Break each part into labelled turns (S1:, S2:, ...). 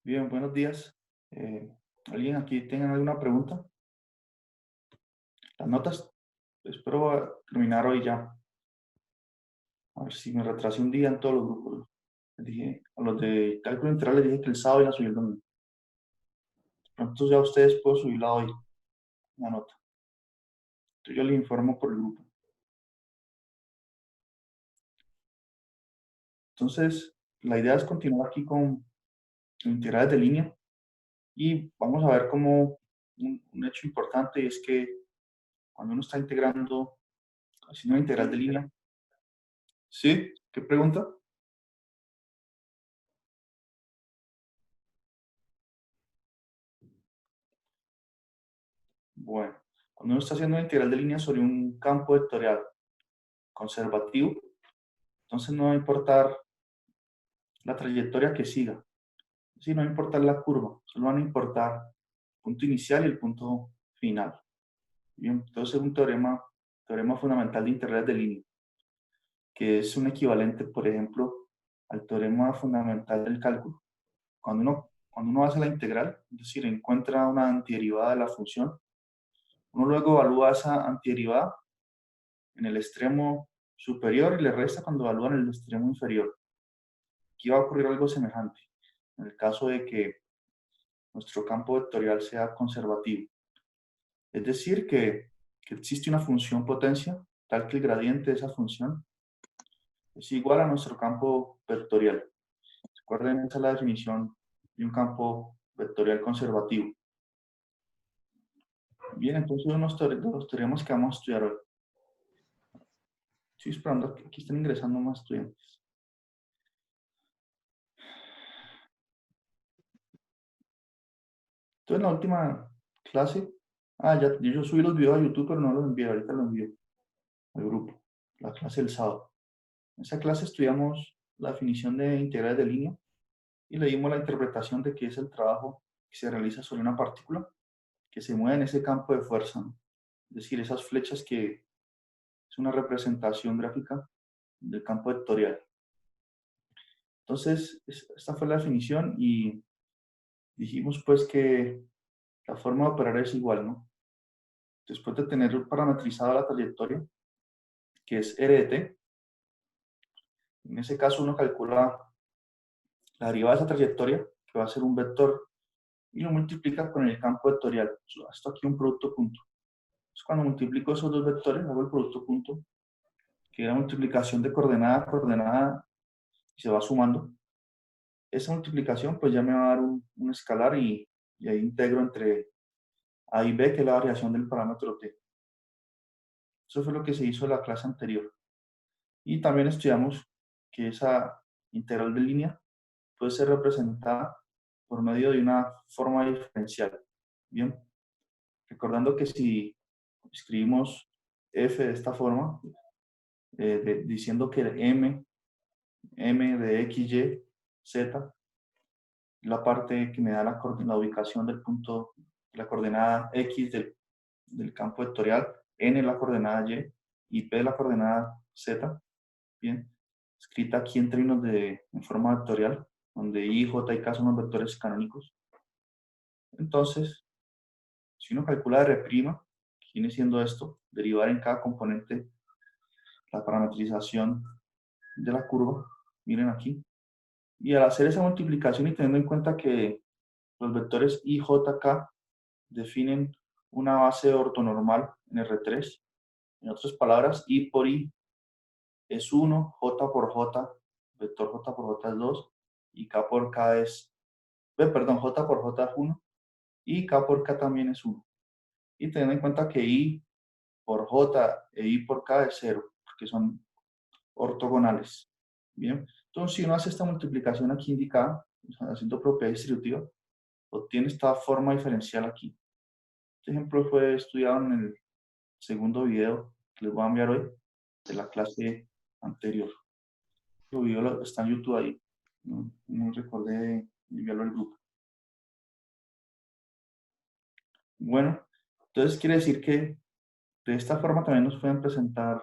S1: Bien, buenos días. Eh, ¿Alguien aquí tenga alguna pregunta? Las notas, espero terminar hoy ya. A ver si me retrasé un día en todos los grupos. Les dije, a los de cálculo integral les dije que el sábado iba a subir el domingo. Entonces ya ustedes puedo subirla hoy, la nota. Entonces yo les informo por el grupo. Entonces, la idea es continuar aquí con integrales de línea y vamos a ver cómo un hecho importante es que cuando uno está integrando, haciendo una integral de línea, ¿sí? ¿Qué pregunta? Bueno, cuando uno está haciendo una integral de línea sobre un campo vectorial conservativo, entonces no va a importar la trayectoria que siga, es decir, no va a importar la curva, solo van a importar el punto inicial y el punto final. Bien, entonces es un teorema fundamental de integrales de línea, que es un equivalente, por ejemplo, al teorema fundamental del cálculo. Cuando uno hace la integral, es decir, encuentra una antiderivada de la función, uno luego evalúa esa antiderivada en el extremo superior y le resta cuando evalúa en el extremo inferior. Aquí va a ocurrir algo semejante en el caso de que nuestro campo vectorial sea conservativo. Es decir, que existe una función potencia tal que el gradiente de esa función es igual a nuestro campo vectorial. Recuerden, esa es la definición de un campo vectorial conservativo. Bien, entonces de los teoremas que vamos a estudiar hoy. Estoy esperando que aquí estén ingresando más estudiantes. Entonces, en la última clase, ya, yo subí los videos a YouTube, pero no los envié, ahorita los envío al grupo, la clase del sábado. En esa clase estudiamos la definición de integrales de línea y leímos la interpretación de qué es el trabajo que se realiza sobre una partícula que se mueve en ese campo de fuerza, ¿no? Es decir, esas flechas que es una representación gráfica del campo vectorial. Entonces, esta fue la definición y dijimos pues que la forma de operar es igual, ¿no? Después de tener parametrizada la trayectoria, que es r de t, en ese caso uno calcula la derivada de esa trayectoria, que va a ser un vector, y lo multiplica con el campo vectorial. Esto aquí un producto punto. Entonces, cuando multiplico esos dos vectores, hago el producto punto, que es la multiplicación de coordenada a coordenada, y se va sumando. Esa multiplicación, pues ya me va a dar un escalar y ahí integro entre a y b, que es la variación del parámetro t. Eso fue lo que se hizo en la clase anterior. Y también estudiamos que esa integral de línea puede ser representada por medio de una forma diferencial. Bien, recordando que si escribimos f de esta forma, diciendo que m de x, y, z, la parte que me da la ubicación del punto, la coordenada x del campo vectorial, n la coordenada y p la coordenada z, bien, escrita aquí en términos en forma vectorial, donde i, j y k son los vectores canónicos. Entonces, si uno calcula R', viene siendo esto, derivar en cada componente la parametrización de la curva, miren aquí, y al hacer esa multiplicación y teniendo en cuenta que los vectores i, j, k definen una base ortonormal en R3, en otras palabras, i por i es 1, j por j, vector j por j es 2, y k por k es, j por j es 1, y k por k también es 1. Y teniendo en cuenta que i por j e i por k es 0, porque son ortogonales. Bien, entonces si uno hace esta multiplicación aquí indicada, haciendo propiedad distributiva, obtiene esta forma diferencial aquí. Este ejemplo fue estudiado en el segundo video que les voy a enviar hoy de la clase anterior. El video está en YouTube ahí. No recordé enviarlo al grupo. Bueno, entonces quiere decir que de esta forma también nos pueden presentar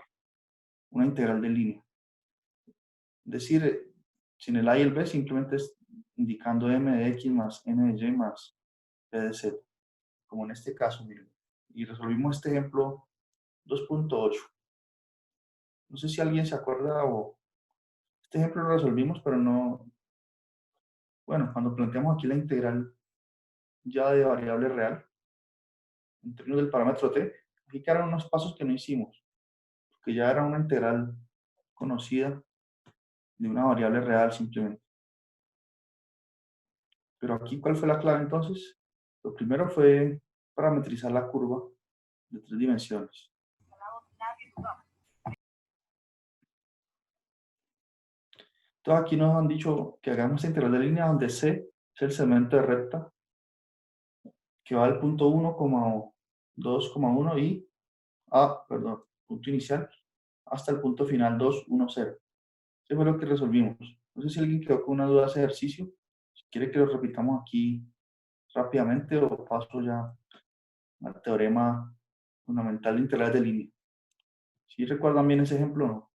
S1: una integral de línea. Es decir, sin el a y el b simplemente es indicando m de x más n de y más p de z, como en este caso, miren. Y resolvimos este ejemplo 2.8. No sé si alguien se acuerda o este ejemplo lo resolvimos, pero no, bueno, cuando planteamos aquí la integral ya de variable real, en términos del parámetro t, aquí quedaron unos pasos que no hicimos, que ya era una integral conocida de una variable real simplemente. Pero aquí, ¿cuál fue la clave entonces? Lo primero fue parametrizar la curva de 3 dimensiones. Entonces aquí nos han dicho que hagamos esta integral de línea donde C es el segmento de recta que va del punto 1,2,1 y perdón, punto inicial hasta el punto final 2, 1, 0. Eso fue lo que resolvimos. No sé si alguien quedó con una duda de ese ejercicio. Si quiere que lo repitamos aquí rápidamente o paso ya al teorema fundamental de integrales de línea. ¿Sí recuerdan bien ese ejemplo o no?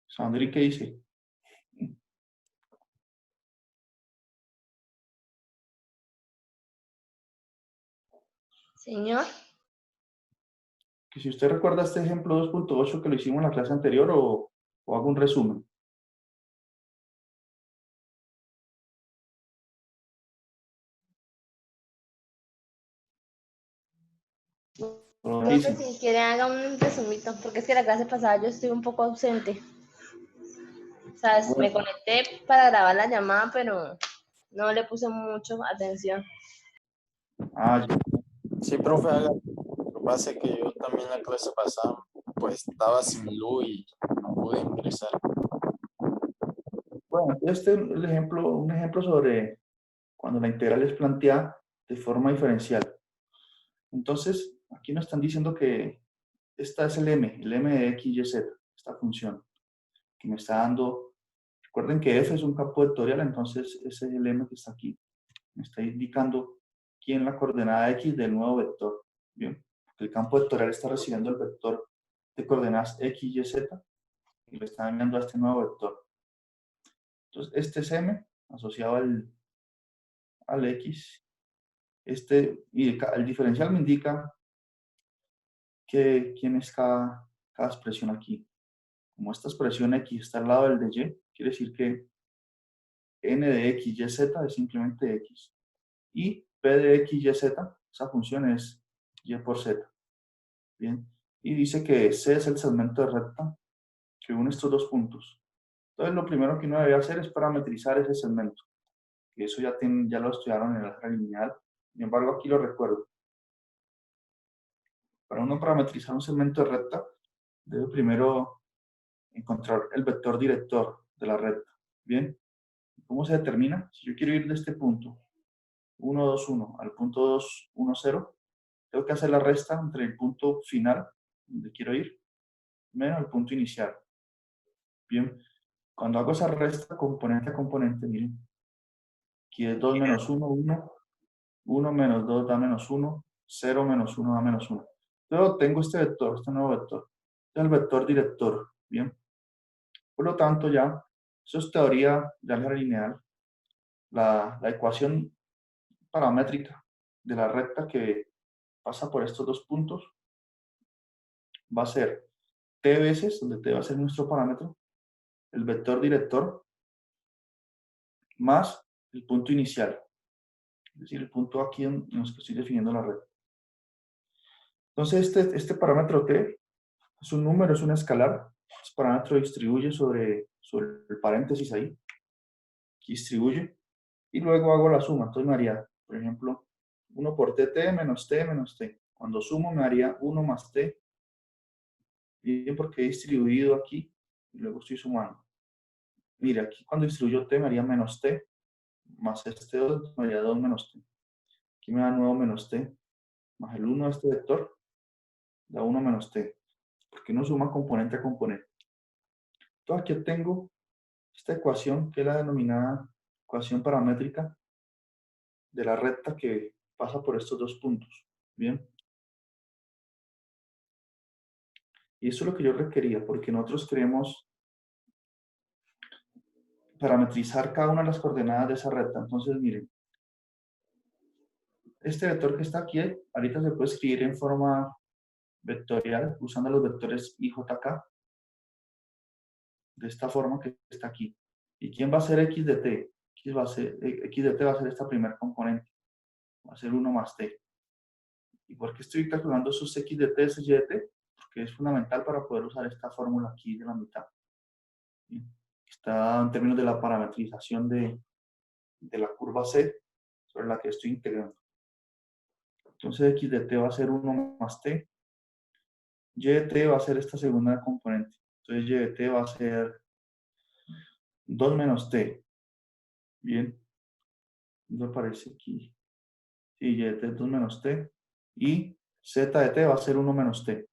S1: Sandri, ¿qué dice?
S2: Señor.
S1: Que si usted recuerda este ejemplo 2.8 que lo hicimos en la clase anterior o hago un resumen.
S2: No sé
S1: Dice.
S2: si quiere haga un resumito, porque es que la clase pasada yo estoy un poco ausente. ¿Sabes? Me
S1: Bueno,
S2: conecté para grabar la llamada, pero no le puse mucho atención.
S1: ah, ya.
S3: Sí, profe, lo que pasa es que yo también la clase pasada pues estaba sin luz y no pude ingresar.
S1: Bueno, este es el ejemplo, un ejemplo sobre cuando la integral es planteada de forma diferencial. Entonces, aquí nos están diciendo que esta es el m de x, y, z, esta función, que me está dando, recuerden que f es un campo vectorial, entonces ese es el m que está aquí. Me está indicando quién la coordenada x del nuevo vector. Bien, porque el campo vectorial está recibiendo el vector de coordenadas x, y, z, y le está enviando a este nuevo vector. Entonces, este es m asociado al x. Y el diferencial me indica quién es cada expresión aquí. Como esta expresión x está al lado del de y, quiere decir que n de x, y, z es simplemente x. Y p de x, y, z, esa función es y por z. Bien. Y dice que c es el segmento de recta que une estos dos puntos. Entonces, lo primero que uno debe hacer es parametrizar ese segmento. Que eso ya lo estudiaron en el álgebra lineal. Sin embargo, aquí lo recuerdo. Para uno parametrizar un segmento de recta, debe primero encontrar el vector director de la recta. Bien, ¿cómo se determina? Si yo quiero ir de este punto 1, 2, 1 al punto 2, 1, 0, tengo que hacer la resta entre el punto final, donde quiero ir, menos el punto inicial. Bien, cuando hago esa resta componente a componente, miren, aquí es 2 menos 1, 1, 1 menos 2 da menos 1, 0 menos 1 da menos 1. Luego tengo este vector, este nuevo vector, es el vector director. Bien, por lo tanto ya, eso es teoría de álgebra lineal. La ecuación paramétrica de la recta que pasa por estos dos puntos va a ser t veces, donde t va a ser nuestro parámetro, el vector director, más el punto inicial, es decir, el punto aquí en el que estoy definiendo la recta. Entonces, este parámetro t es un número, es un escalar. Este parámetro distribuye sobre el paréntesis ahí, aquí distribuye, y luego hago la suma. Entonces me haría, por ejemplo, 1 por tt menos t menos t. Cuando sumo me haría 1 más t, bien, porque he distribuido aquí y luego estoy sumando. Mira, aquí cuando distribuyo t me haría menos t, más este 2 me haría 2 menos t. Aquí me da nuevo menos t, más el 1 de este vector, da 1 menos t, porque uno suma componente a componente. Entonces aquí tengo esta ecuación, que es la denominada ecuación paramétrica de la recta que pasa por estos dos puntos. Bien. Y eso es lo que yo requería, porque nosotros queremos parametrizar cada una de las coordenadas de esa recta. Entonces, miren, este vector que está aquí, ahorita se puede escribir en forma vectorial, usando los vectores I, J, K, de esta forma que está aquí. ¿Y quién va a ser x de t? X de t va a ser esta primer componente, va a ser 1 más t. ¿Y por qué estoy calculando esos x de t, ese y de t? Porque es fundamental para poder usar esta fórmula aquí de la mitad. ¿Bien? Está en términos de la parametrización de la curva C sobre la que estoy integrando. Entonces x de t va a ser 1 más t, y de t va a ser esta segunda componente. Entonces y de t va a ser 2 menos t. Bien, me parece aquí. Sí, y de t es 2 menos t. Y z de t va a ser 1 menos t.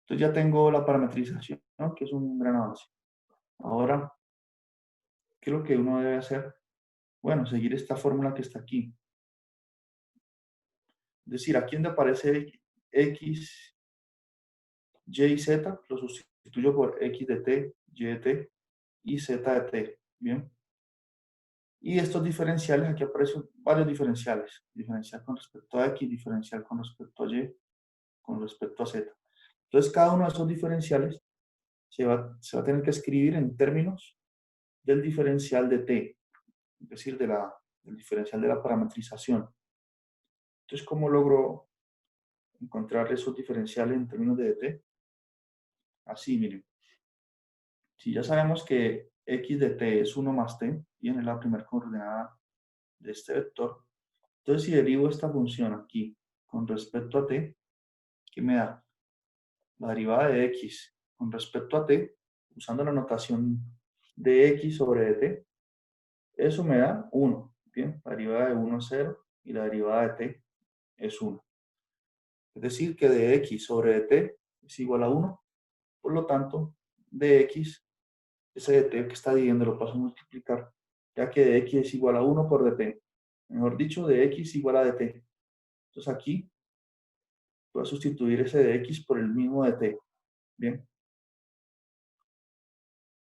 S1: Entonces ya tengo la parametrización, ¿no? Que es un gran avance. Ahora, ¿qué es lo que uno debe hacer? Bueno, seguir esta fórmula que está aquí. Es decir, aquí donde aparece x, y y z, lo sustituyo por x de t, y de t y z de t. Bien. Y estos diferenciales, aquí aparecen varios diferenciales. Diferencial con respecto a x, diferencial con respecto a y, con respecto a z. Entonces, cada uno de esos diferenciales se va a tener que escribir en términos del diferencial de t, es decir, del diferencial de la parametrización. Entonces, ¿cómo logro encontrar esos diferenciales en términos de t? Así, miren. Si ya sabemos que x de t es 1 más t, y es la primera coordenada de este vector, entonces si derivo esta función aquí con respecto a t, ¿qué me da? La derivada de x con respecto a t, usando la notación de x sobre t, eso me da 1. Bien, la derivada de 1 es 0 y la derivada de t es 1. Es decir, que de x sobre t es igual a 1. Por lo tanto, de x, ese de t que está dividiendo lo paso a multiplicar, ya que de x es igual a 1 por dt. Mejor dicho, de x igual a dt. Entonces aquí voy a sustituir ese de x por el mismo de t. Bien.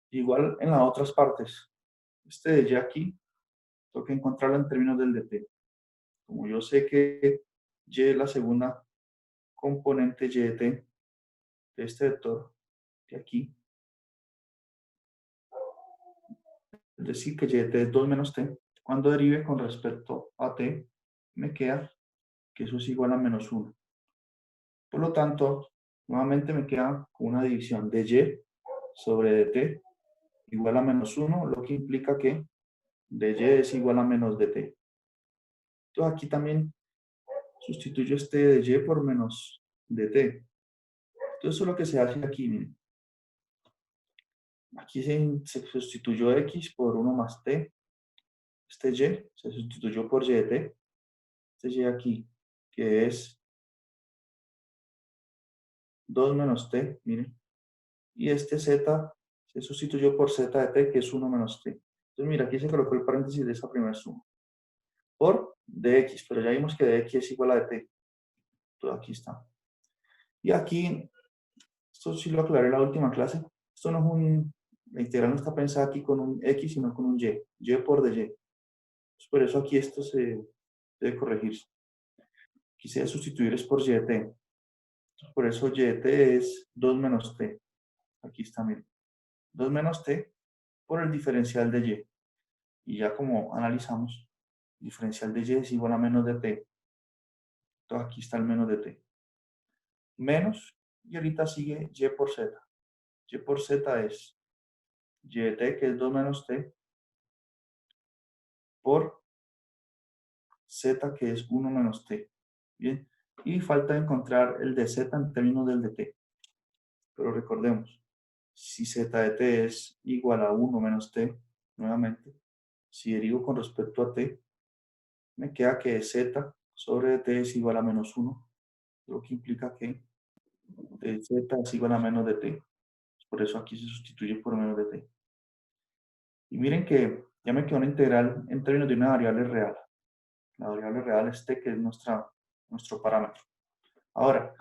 S1: Igual en las otras partes. Este de y aquí, tengo que encontrarlo en términos del dt. Como yo sé que y es la segunda componente y de t de este vector de aquí, es decir, que y de t es 2 menos t, cuando derive con respecto a t, me queda que eso es igual a menos 1. Por lo tanto, nuevamente me queda una división de y sobre dt igual a menos 1, lo que implica que de y es igual a menos dt. Entonces aquí también sustituyo este de y por menos dt. Entonces eso es lo que se hace aquí, miren. Aquí se sustituyó x por 1 más t. Este y se sustituyó por y de t. Este y aquí, que es 2 menos t, miren. Y este z se sustituyó por z de t, que es 1 menos t. Entonces, mira, aquí se colocó el paréntesis de esa primera suma. Por dx, pero ya vimos que dx es igual a dt. Entonces, aquí está. Y aquí, esto sí lo aclaré en la última clase. Esto no es la integral no está pensada aquí con un x, sino con un y. Y por dy. Entonces, por eso aquí esto se debe corregirse. Quise sustituir es por y de t. Entonces, por eso y de t es 2 menos t. Aquí está, miren. 2 menos t por el diferencial de y. Y ya como analizamos, el diferencial de y es igual a menos de t. Entonces aquí está el menos de t. Menos, y ahorita sigue y por z. Y por z es y de t, que es 2 menos t, por z, que es 1 menos t. Bien, y falta encontrar el de z en términos del de t. Pero recordemos, si z de t es igual a 1 menos t, nuevamente, si derivo con respecto a t, me queda que z sobre t es igual a menos 1, lo que implica que dz es igual a menos de t. Por eso aquí se sustituye por menos de t. Y miren que ya me quedó una integral en términos de una variable real. La variable real es t, que es nuestro parámetro. Ahora,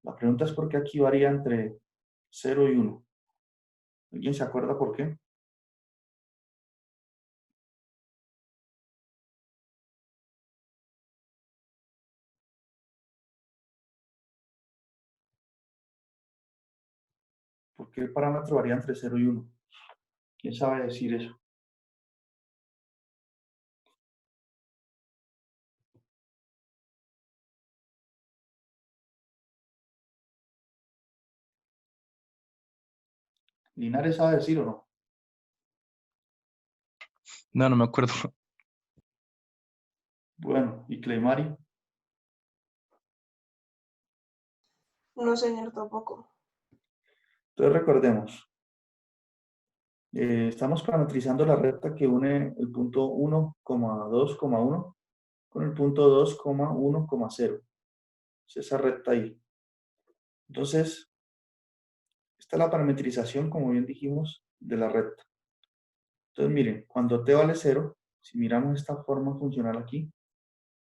S1: La pregunta es por qué aquí varía entre 0 y 1. ¿Alguien se acuerda por qué? ¿Por qué el parámetro varía entre 0 y 1? ¿Quién sabe decir eso? ¿Linares sabe decir o no?
S4: No, no me acuerdo.
S1: Bueno, ¿y Cleimari?
S5: No, señor, tampoco.
S1: Entonces recordemos, estamos parametrizando la recta que une el punto 1,2,1 con el punto 2,1,0. Es esa recta ahí. Entonces, esta es la parametrización, como bien dijimos, de la recta. Entonces, miren, cuando t vale 0, si miramos esta forma funcional aquí,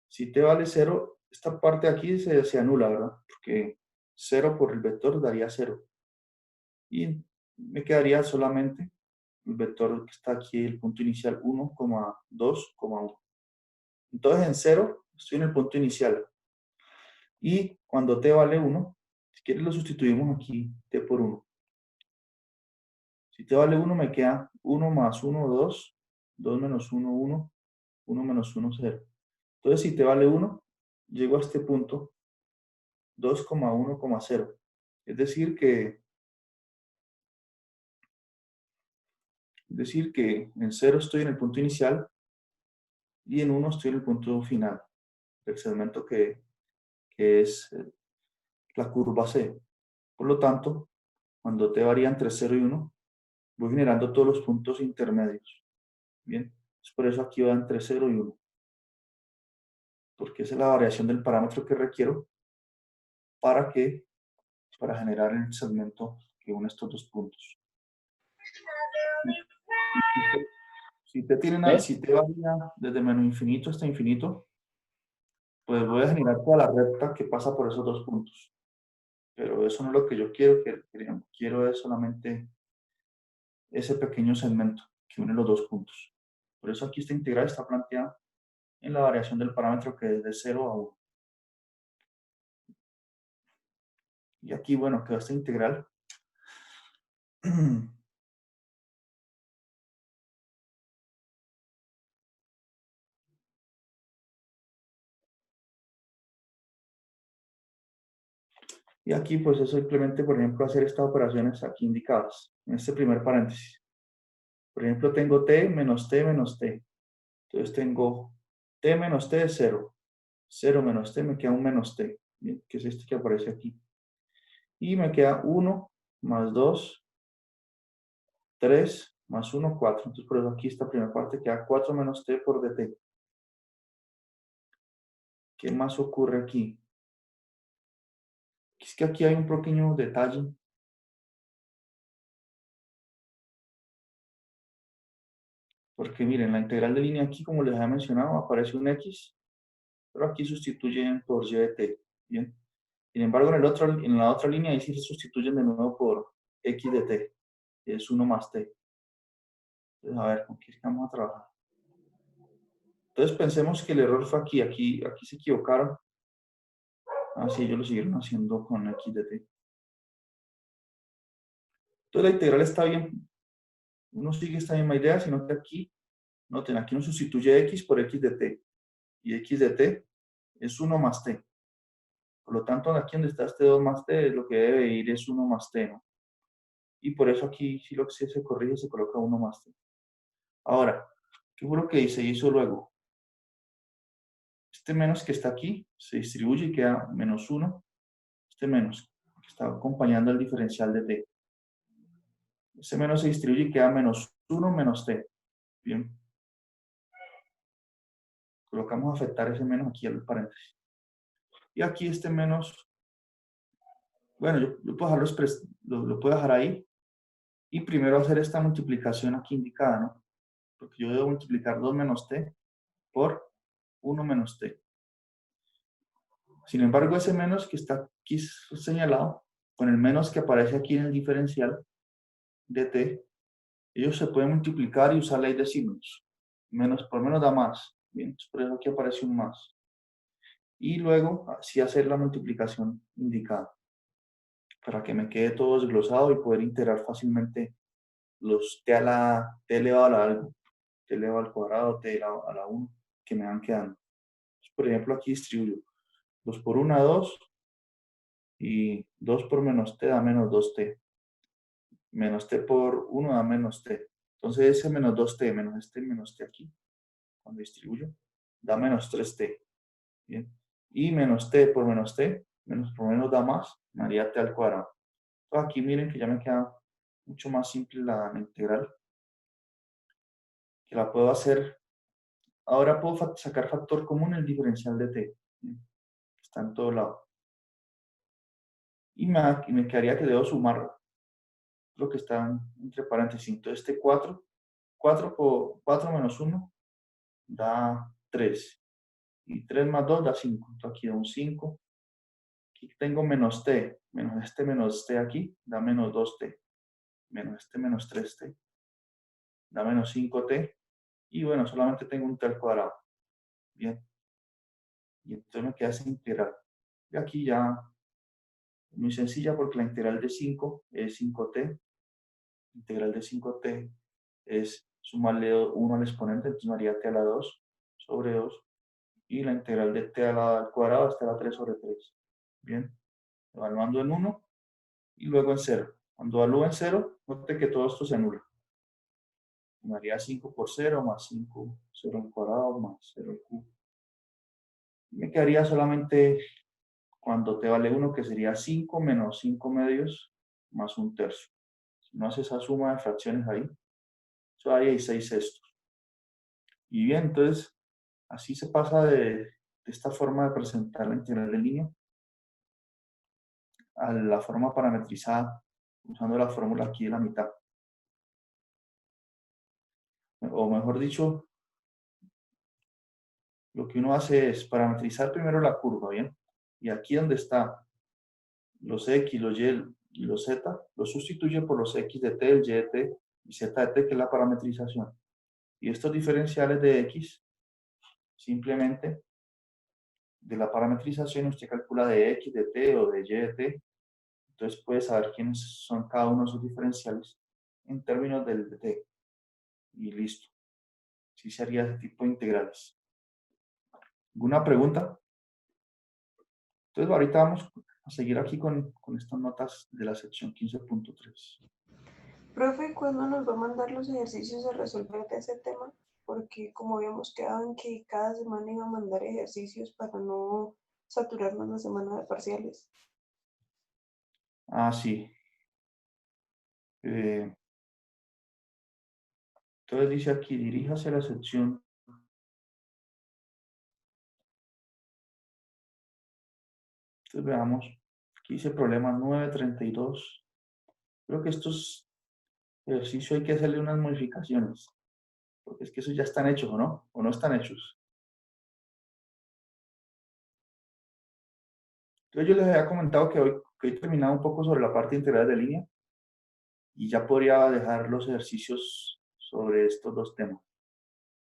S1: si t vale 0, esta parte de aquí se anula, ¿verdad? Porque 0 por el vector daría 0. Y me quedaría solamente el vector que está aquí, el punto inicial 1,2,1. Entonces, en 0 estoy en el punto inicial. Y cuando t vale 1, si quieres lo sustituimos aquí, t por 1. Si t vale 1, me queda 1 más 1, 2, 2 menos 1, 1, 1 menos 1, 0. Entonces, si t vale 1, llego a este punto 2,1,0. Es decir que en 0 estoy en el punto inicial y en 1 estoy en el punto final del segmento que es la curva C. Por lo tanto, cuando t varía entre 0 y 1, voy generando todos los puntos intermedios. Bien, es por eso aquí va entre 0 y 1. Porque esa es la variación del parámetro que requiero para generar el segmento que une estos dos puntos. Si t varía desde menos infinito hasta infinito, pues voy a generar toda la recta que pasa por esos dos puntos. Pero eso no es lo que yo quiero, quiero es solamente ese pequeño segmento que une los dos puntos. Por eso aquí esta integral está planteada en la variación del parámetro que es de 0 a 1. Y aquí, bueno, quedó esta integral. Y aquí, pues, es simplemente, por ejemplo, hacer estas operaciones aquí indicadas, en este primer paréntesis. Por ejemplo, tengo t menos t menos t. Entonces tengo t menos t es 0. 0 menos t me queda un menos t, ¿bien? Que es este que aparece aquí. Y me queda 1 más 2, 3 más 1, 4. Entonces, por eso aquí esta primera parte queda 4 menos t por dt. ¿Qué más ocurre aquí? Es que aquí hay un pequeño detalle. Porque miren, la integral de línea aquí, como les había mencionado, aparece un x, pero aquí sustituyen por y de t. ¿Bien? Sin embargo, en la otra línea ahí sí se sustituyen de nuevo por x de t, que es 1 más t. Entonces, a ver, ¿con qué vamos a trabajar? Entonces, pensemos que el error fue aquí se equivocaron. Ah, sí, ellos lo siguieron haciendo con x de t. Entonces, la integral está bien. Uno sigue esta misma idea, sino que aquí, noten, aquí uno sustituye x por x de t. Y x de t es 1 más t. Por lo tanto, aquí donde está este 2 más t, lo que debe ir es 1 más t, ¿no? Y por eso aquí, si lo que se corrige, se coloca 1 más t. Ahora, ¿qué fue lo que se hizo luego? Este menos que está aquí se distribuye y queda menos 1. Este menos, que está acompañando el diferencial de t. Este menos se distribuye y queda menos 1 menos t. Bien. Colocamos afectar ese menos aquí al paréntesis. Y aquí este menos, bueno, yo puedo lo puedo dejar ahí. Y primero hacer esta multiplicación aquí indicada, ¿no? Porque yo debo multiplicar 2 menos t por 1 menos t. Sin embargo, ese menos que está aquí señalado, con el menos que aparece aquí en el diferencial de t, ellos se pueden multiplicar y usar ley de signos. Menos por menos da más. Bien, entonces por eso aquí aparece un más. Y luego, así hacer la multiplicación indicada, para que me quede todo desglosado y poder integrar fácilmente los t elevado a la algo, t elevado al cuadrado, t elevado a la 1, que me van quedando. Entonces, por ejemplo, aquí distribuyo 2 por 1, 2, y 2 por menos t da menos 2t. Menos t por 1 da menos t. Entonces ese menos 2t menos t aquí, cuando distribuyo, da menos 3t. Bien. Y menos t, menos por menos da más, me haría t al cuadrado. Entonces aquí miren que ya me queda mucho más simple la integral, que la puedo hacer. Ahora puedo sacar factor común en el diferencial de t. Bien. Está en todo lado. Y me quedaría que debo sumar lo que está entre paréntesis. Entonces este 4 por 4 menos 1 da 3. Y 3 más 2 da 5. Entonces aquí da un 5. Aquí tengo menos t. Menos t aquí da menos 2t. Menos 3t da menos 5t. Y bueno, solamente tengo un t al cuadrado. Bien. Y entonces me queda esa integral. Y aquí ya muy sencilla porque la integral de 5 es 5t. Integral de 5t es sumarle 1 al exponente, entonces me haría t a la 2 sobre 2. Y la integral de t al cuadrado está a la 3 sobre 3. Bien. Evaluando en 1 y luego en 0. Cuando evalúo en 0, note que todo esto se anula. Me haría 5 por 0 más 5, 0 al cuadrado más 0 al cubo. Me quedaría solamente cuando t vale 1, que sería 5 menos 5 medios más un tercio. Si no hace esa suma de fracciones ahí, eso ahí hay 6 sextos. Y bien, entonces, así se pasa de esta forma de presentar la integral de línea a la forma parametrizada, usando la fórmula aquí de la mitad. O mejor dicho, lo que uno hace es parametrizar primero la curva, ¿bien? Y aquí donde está los X, los Y y los Z, los sustituye por los X de T, el Y de T y Z de T, que es la parametrización. Y estos diferenciales de X, simplemente de la parametrización, usted calcula de X de T o de Y de T, entonces puede saber quiénes son cada uno de esos diferenciales en términos del de T. Y listo. Así se haría ese tipo de integrales. ¿Alguna pregunta? Entonces, ahorita vamos a seguir aquí con estas notas de la sección 15.3.
S5: Profe, ¿cuándo nos va a mandar los ejercicios a resolver de ese tema? Porque como habíamos quedado en que cada semana iba a mandar ejercicios para no saturarnos la semana de parciales.
S1: Ah, sí. Entonces dice aquí, diríjase a la sección. Entonces veamos. Aquí dice problema 932. Creo que estos ejercicios hay que hacerle unas modificaciones. Porque es que esos ya están hechos, ¿o no? ¿O no están hechos? Entonces yo les había comentado que hoy he terminado un poco sobre la parte integral de línea. Y ya podría dejar los ejercicios sobre estos dos temas.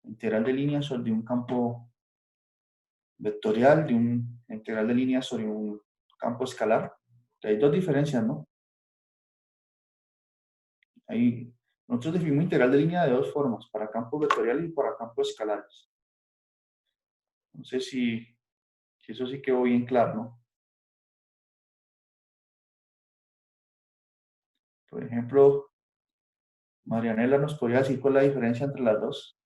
S1: Integral de línea sobre un campo vectorial, de un integral de línea sobre un campo escalar. Hay dos diferencias, ¿no? Nosotros definimos integral de línea de dos formas, para campos vectoriales y para campos escalares. No sé si eso sí quedó bien claro, ¿no? Por ejemplo, Marianela nos podría decir cuál es la diferencia entre las dos.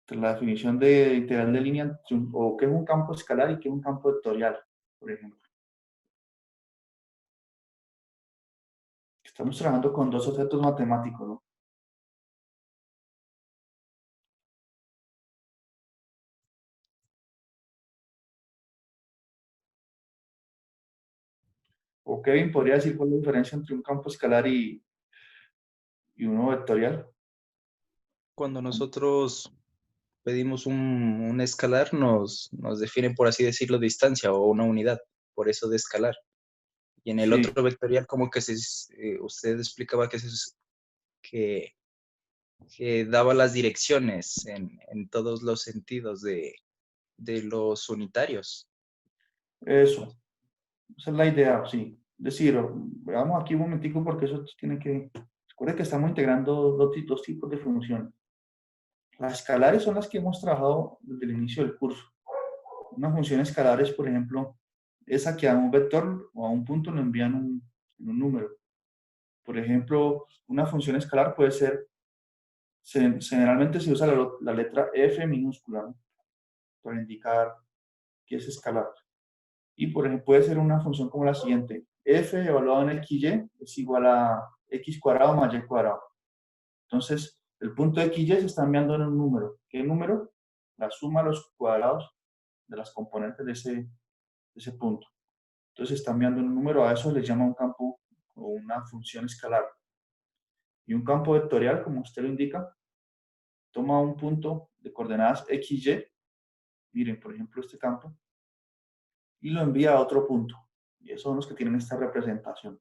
S1: Entre la definición de integral de línea, o qué es un campo escalar y qué es un campo vectorial, por ejemplo. Estamos trabajando con dos objetos matemáticos, ¿no? O Kevin podría decir cuál es la diferencia entre un campo escalar y uno vectorial.
S4: Cuando nosotros pedimos un escalar, nos define, por así decirlo, distancia o una unidad, por eso de escalar. Y en el
S1: Sí,
S4: otro vectorial, como que usted explicaba que, que daba las direcciones en todos los sentidos de los unitarios.
S1: eso. Esa es la idea, sí. Es decir, veamos aquí un momentico porque eso tiene que... Recuerde que estamos integrando dos tipos de funciones. Las escalares son las que hemos trabajado desde el inicio del curso. Una función escalar es, por ejemplo, esa que a un vector o a un punto le envían un número. Por ejemplo, una función escalar puede ser, generalmente se usa la letra F minúscula, ¿no? Para indicar que es escalar. Y por ejemplo, puede ser una función como la siguiente. F evaluado en XY es igual a X cuadrado más Y cuadrado. Entonces, el punto de XY se está enviando en un número. ¿Qué número? La suma de los cuadrados de las componentes de ese punto. Entonces, se está enviando un número, a eso le llama un campo o una función escalar. Y un campo vectorial, como usted lo indica, toma un punto de coordenadas XY, miren, por ejemplo, este campo, y lo envía a otro punto. Y esos son los que tienen esta representación.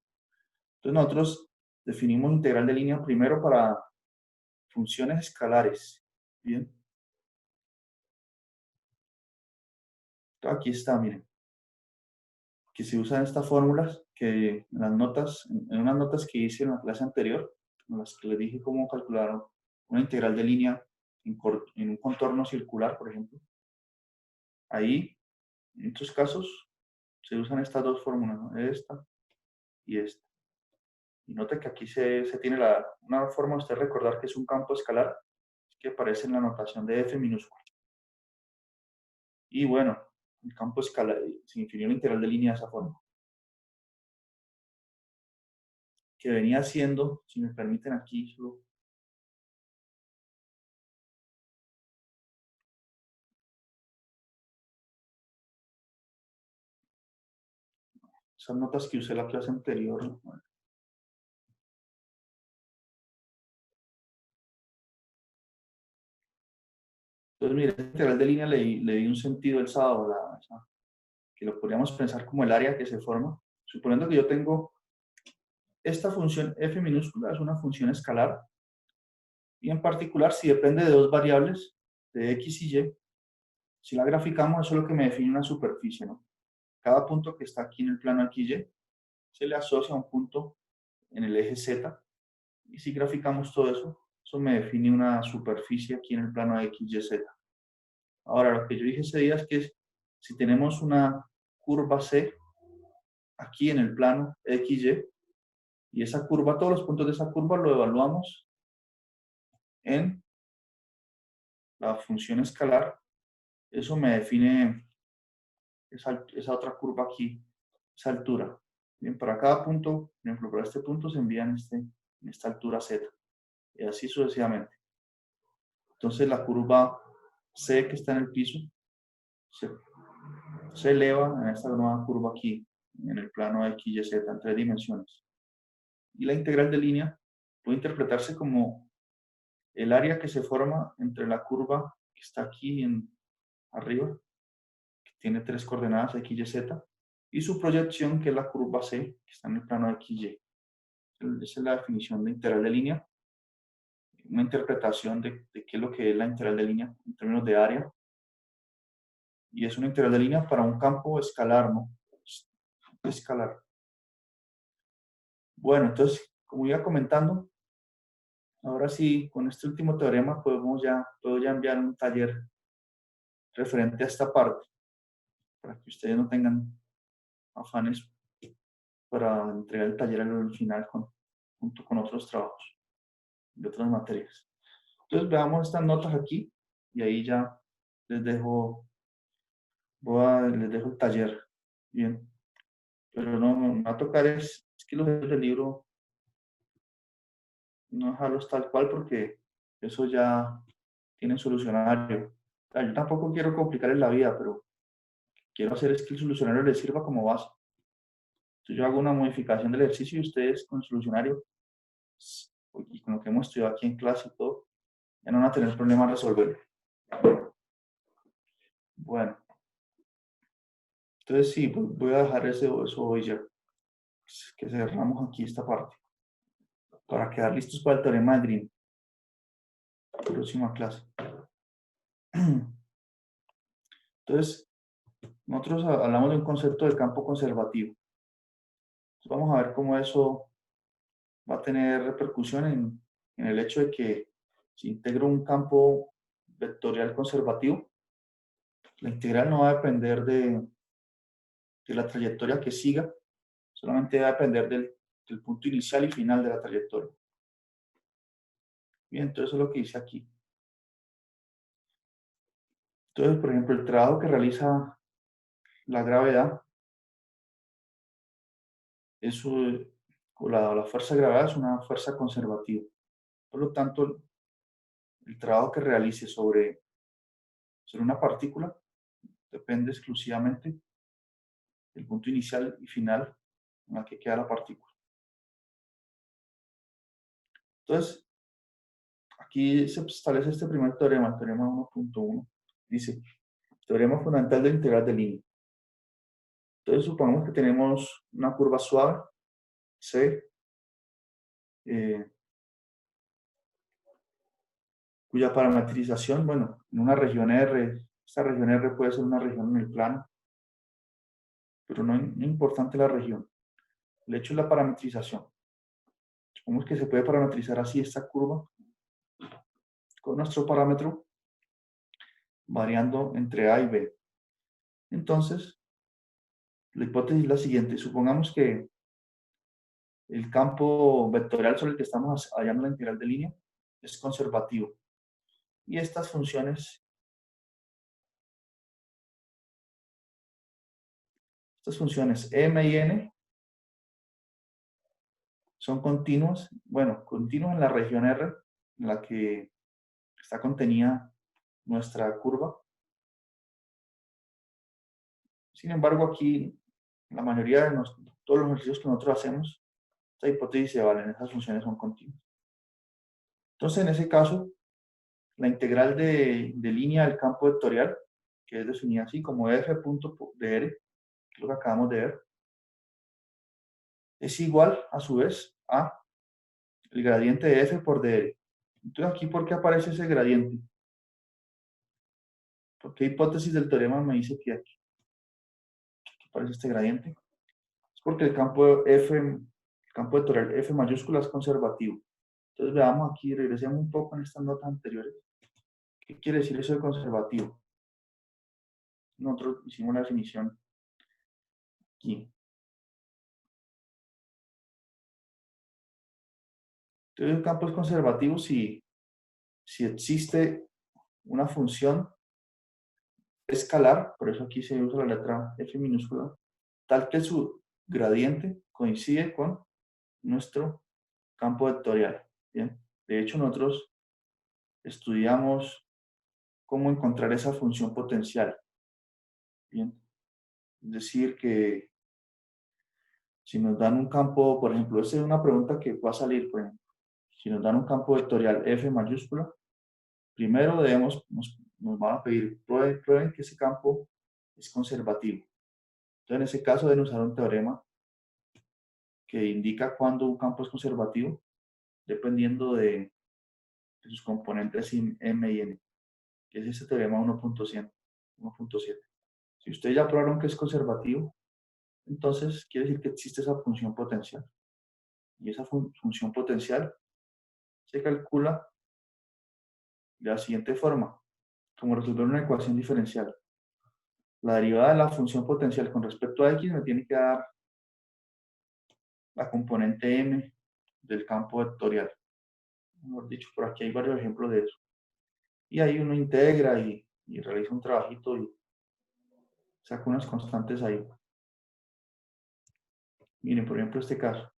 S1: Entonces, nosotros definimos integral de línea primero para funciones escalares. Bien. Entonces, aquí está, miren, que se usan estas fórmulas que en las notas, en unas notas que hice en la clase anterior, en las que les dije cómo calcular una integral de línea en un contorno circular, por ejemplo. Ahí, en estos casos, se usan estas dos fórmulas, ¿no? Esta y esta. Y note que aquí se tiene una forma de usted recordar que es un campo escalar que aparece en la notación de F minúscula. Y bueno, el campo escalar se definió la integral de línea de esa forma. Que venía siendo, si me permiten aquí, solo esas notas que usé en la clase anterior. ¿No? Entonces, mire, esta integral de línea le di un sentido el sábado, que lo podríamos pensar como el área que se forma. Suponiendo que yo tengo esta función f minúscula, es una función escalar, y en particular, si depende de dos variables, de x y y, si la graficamos, eso es lo que me define una superficie, ¿no? Cada punto que está aquí en el plano XY se le asocia a un punto en el eje Z, y si graficamos todo eso, eso me define una superficie aquí en el plano XYZ. Ahora, lo que yo dije ese día es que si tenemos una curva C aquí en el plano XY, y esa curva, todos los puntos de esa curva lo evaluamos en la función escalar, eso me define esa otra curva aquí, esa altura. Bien, para cada punto, por ejemplo, para este punto se envía en esta altura Z, y así sucesivamente. Entonces la curva C que está en el piso se eleva en esta nueva curva aquí, en el plano X, Y, Z, en 3 dimensiones. Y la integral de línea puede interpretarse como el área que se forma entre la curva que está aquí arriba, que tiene 3 coordenadas X, Y, Z, y su proyección, que es la curva C, que está en el plano X, Y. Esa es la definición de integral de línea, una interpretación de qué es lo que es la integral de línea en términos de área. Y es una integral de línea para un campo escalar, ¿no? Escalar. Bueno, entonces, como iba comentando, ahora sí, con este último teorema puedo ya enviar un taller referente a esta parte, para que ustedes no tengan afanes para entregar el taller al final junto con otros trabajos de otras materias. Entonces veamos estas notas aquí y ahí ya les dejo, les dejo el taller. Bien, pero no, me va a tocar es que los del libro no dejarlos tal cual porque eso ya tiene solucionario. O sea, yo tampoco quiero complicarles la vida, pero quiero hacer es que el solucionario les sirva como base. Entonces yo hago una modificación del ejercicio y ustedes con el solucionario y con lo que hemos estudiado aquí en clase y todo, ya no van a tener problema en resolverlo. Bueno, entonces sí, voy a dejar eso hoy ya, que cerramos aquí esta parte, para quedar listos para el teorema de Green. Próxima clase. Entonces, nosotros hablamos de un concepto de campo conservativo. Entonces, vamos a ver cómo eso va a tener repercusión en el hecho de que si integro un campo vectorial conservativo, la integral no va a depender de la trayectoria que siga, solamente va a depender del punto inicial y final de la trayectoria. Bien, entonces eso es lo que dice aquí. Entonces, por ejemplo, el trabajo que realiza la gravedad o la fuerza de gravedad es una fuerza conservativa. Por lo tanto, el trabajo que realice sobre una partícula depende exclusivamente del punto inicial y final en la que queda la partícula. Entonces, aquí se establece este primer teorema, el teorema 1.1. Dice, teorema fundamental de la integral de línea. Entonces, supongamos que tenemos una curva suave, C, cuya parametrización, bueno, en una región R, esta región R puede ser una región en el plano, pero no es importante la región. El hecho es la parametrización. Supongamos que se puede parametrizar así esta curva con nuestro parámetro variando entre A y B. Entonces, la hipótesis es la siguiente. Supongamos que el campo vectorial sobre el que estamos hallando la integral de línea es conservativo. Y estas funciones m y n son continuas, bueno, continuas en la región R, en la que está contenida nuestra curva. Sin embargo, aquí, la mayoría de todos los ejercicios que nosotros hacemos, esta hipótesis se valen, esas funciones son continuas. Entonces, en ese caso, la integral de línea del campo vectorial, que es definida así como f.dr, que es lo que acabamos de ver, es igual, a su vez, a el gradiente de f por dr. Entonces, aquí, ¿por qué aparece ese gradiente? ¿Por qué hipótesis del teorema me dice que aquí aparece este gradiente? Es porque el campo vectorial f mayúscula es conservativo. Entonces, veamos aquí, regresemos un poco en estas notas anteriores. ¿Qué quiere decir eso de conservativo? Nosotros hicimos la definición aquí. Entonces, un campo es conservativo si existe una función escalar, por eso aquí se usa la letra f minúscula, tal que su gradiente coincide con nuestro campo vectorial. ¿Bien? De hecho, nosotros estudiamos cómo encontrar esa función potencial. ¿Bien? Es decir, que si nos dan un campo, por ejemplo, esta es una pregunta que va a salir, por ejemplo, si nos dan un campo vectorial f mayúscula, primero nos van a pedir, prueben que ese campo es conservativo. Entonces, en ese caso deben usar un teorema que indica cuándo un campo es conservativo, dependiendo de sus componentes m y n, que es ese teorema 1.7. Si ustedes ya probaron que es conservativo, entonces quiere decir que existe esa función potencial. Y esa función potencial se calcula de la siguiente forma, como resolver una ecuación diferencial. La derivada de la función potencial con respecto a x me tiene que dar la componente m del campo vectorial. Mejor dicho, por aquí hay varios ejemplos de eso. Y ahí uno integra y realiza un trabajito y saca unas constantes ahí. Miren, por ejemplo, este caso.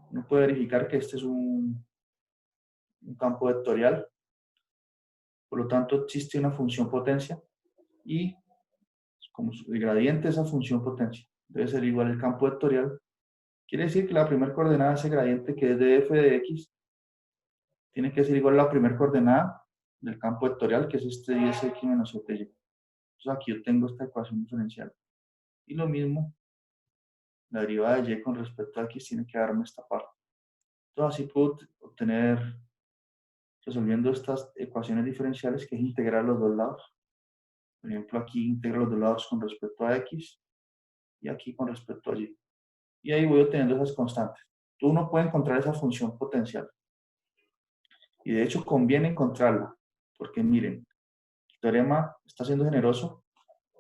S1: Uno puede verificar que este es un campo vectorial. Por lo tanto, existe una función potencia y como el gradiente de esa función potencia debe ser igual al campo vectorial, quiere decir que la primera coordenada de ese gradiente, que es de f de x, tiene que ser igual a la primera coordenada del campo vectorial, que es este 10x menos 7y. Entonces aquí yo tengo esta ecuación diferencial. Y lo mismo, la derivada de y con respecto a x tiene que darme esta parte. Entonces así puedo obtener, resolviendo estas ecuaciones diferenciales, que es integrar los dos lados. Por ejemplo, aquí integro los dos lados con respecto a x y aquí con respecto a y. Y ahí voy obteniendo esas constantes. Uno puede encontrar esa función potencial. Y de hecho conviene encontrarla, porque miren, el teorema está siendo generoso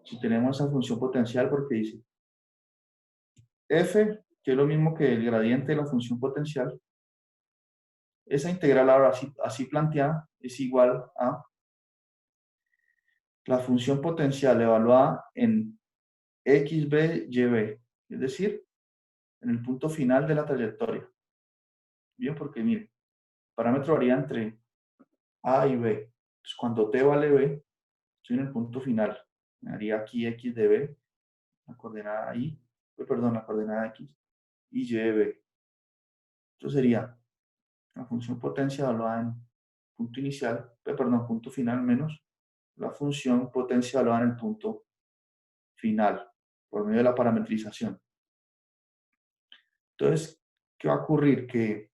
S1: si tenemos esa función potencial, porque dice f, que es lo mismo que el gradiente de la función potencial, esa integral ahora así planteada es igual a la función potencial evaluada en xb, yb, es decir, en el punto final de la trayectoria. Bien, porque miren, el parámetro varía entre a y b. Entonces, cuando t vale b, estoy en el punto final. Me haría aquí x de b, la coordenada y, perdón, la coordenada x, y y de b. Entonces sería la función potencia evaluada en punto inicial, perdón, punto final menos la función potencia evaluada en el punto final, por medio de la parametrización. Entonces, ¿qué va a ocurrir? Que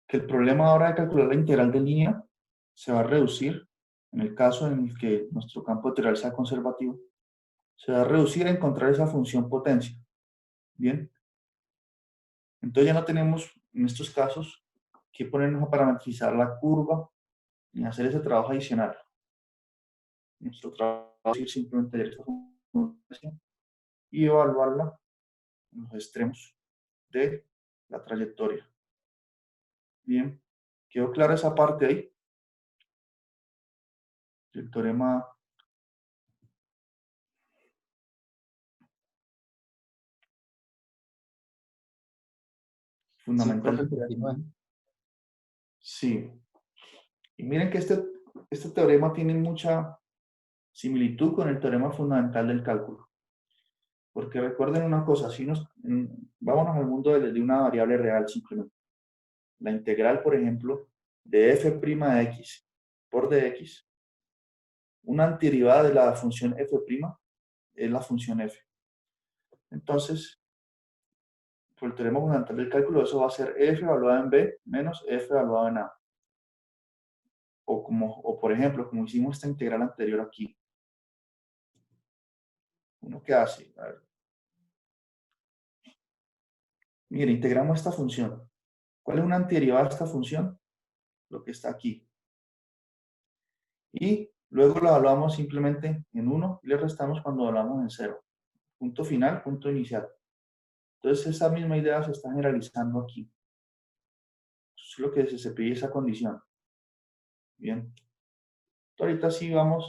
S1: el problema ahora de calcular la integral de línea se va a reducir, en el caso en el que nuestro campo vectorial sea conservativo, se va a reducir a encontrar esa función potencia. Bien. Entonces ya no tenemos, en estos casos, que ponernos a parametrizar la curva ni hacer ese trabajo adicional. Nuestro trabajo es ir simplemente a esta función y evaluarla en los extremos de la trayectoria. Bien, ¿quedó clara esa parte ahí? El teorema
S4: Sí,
S1: fundamental
S4: profe,
S1: del
S4: continúa.
S1: teorema. Sí. Y miren que este teorema tiene mucha similitud con el teorema fundamental del cálculo. Porque recuerden una cosa, si vámonos al mundo de una variable real simplemente. La integral, por ejemplo, de f' de x por dx, una antiderivada de la función f' es la función f. Entonces, por el teorema fundamental del cálculo, eso va a ser f evaluada en b menos f evaluada en a. O por ejemplo, como hicimos esta integral anterior aquí. ¿Uno qué hace? A ver. Mire, integramos esta función. ¿Cuál es una antiderivada de esta función? Lo que está aquí. Y luego lo evaluamos simplemente en 1 y le restamos cuando evaluamos en 0. Punto final, punto inicial. Entonces esa misma idea se está generalizando aquí. Eso es lo que se pide esa condición. Bien. Ahorita sí vamos